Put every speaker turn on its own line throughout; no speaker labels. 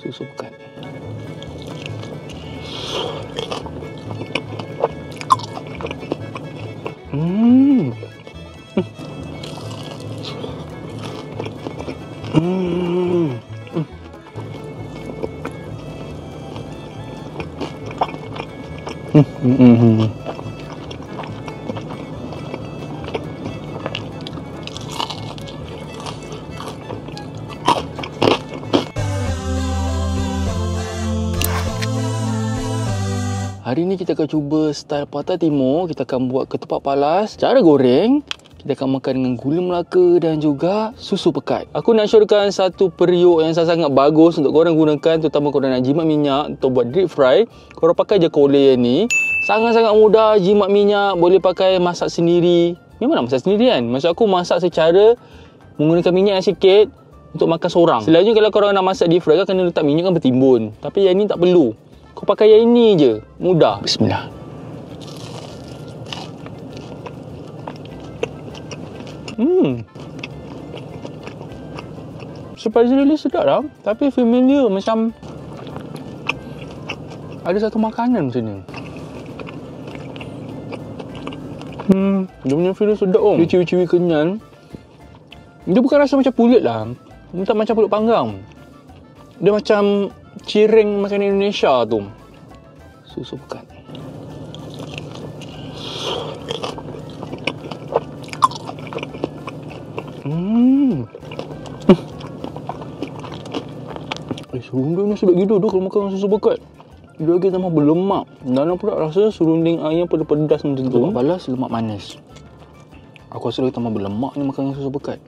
Susu pekat. Hari ni kita akan cuba style Patah Timur. Kita akan buat ketupat palas. Cara goreng, kita akan makan dengan gula Melaka dan juga susu pekat. Aku nak syorkan satu periuk yang sangat bagus untuk korang gunakan, terutama korang nak jimat minyak atau buat deep fry. Korang pakai je kolej ni. Sangat-sangat mudah jimat minyak, boleh pakai masak sendiri. Memang nak masak sendiri kan? Maksud aku masak secara menggunakan minyak yang sikit untuk makan seorang. Selalunya kalau korang nak masak deep fry kan kena letak minyak kan bertimbun. Tapi yang ni tak perlu. Kau pakai yang ini je. Mudah. Bismillah. Surprisingly sedap lah. Tapi familiar macam ada satu makanan macam ni. Dia punya feel sedap Dia ciwi-ciwi kenyal. Dia bukan rasa macam pulut lah. Dia tak macam pulut panggang. Dia macam cireng makanan Indonesia tu. Susu pekat. Serunding ni sedap gila tu kalau makan susu pekat. Dia lagi tambah berlemak. Dalam pula rasa serunding ayam pedas-pedas macam tu. Lemak balas, lemak manis. Aku rasa lagi tambah berlemak ni makan susu pekat.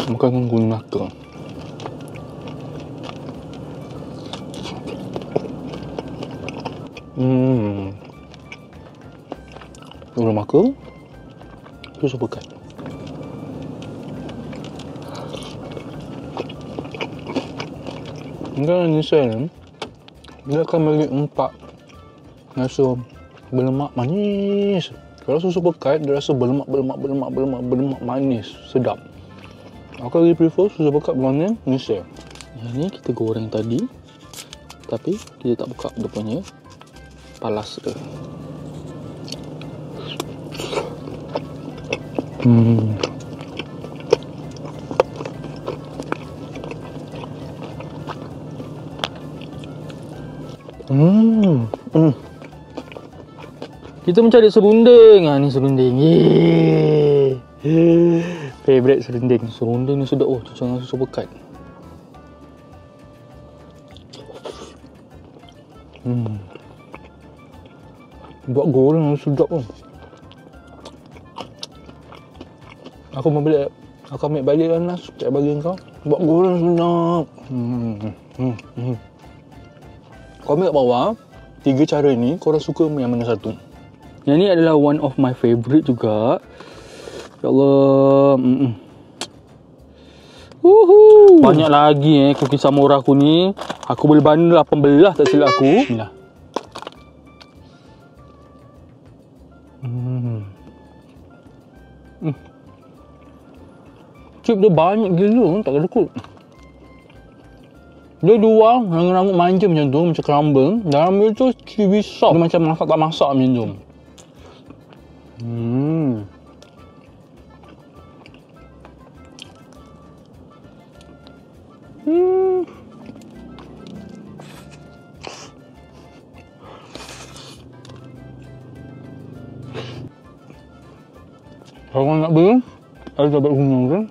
Makan dengan gula Melaka. Gula Melaka, susu pekat. Dan ni saya dia akan bagi empat rasa berlemak manis. Kalau susu pekat dia rasa berlemak manis, sedap. Aku lagi prefer susu pekat berbanding nisel. Yang ni kita goreng tadi, tapi kita tak buka dia punya palas dia. Kita mencari serunding. Ni serunding. Favorite serunding. Serunding ni sedap. Cocok dengan susu pekat. Buat goreng sedap pun. Aku ambil balik lah Nas. Cak bagi kau. Buat goreng sedap. Kau ambil kat bawah. 3 cara ni korang suka yang mana satu? Yang ni adalah one of my favourite juga. Ya Allah. Banyak lagi cookie Samora aku ni. Aku boleh bandel 18 tak silap aku. Bismillah. Chip dia banyak gila, tak kedekut. Dia dua dengan rambut manja macam tu, macam crumble. Dalam dia tu chewy soft. Dia macam masak tak masak macam tu. Kalau nak beli, ada dapat guna kan?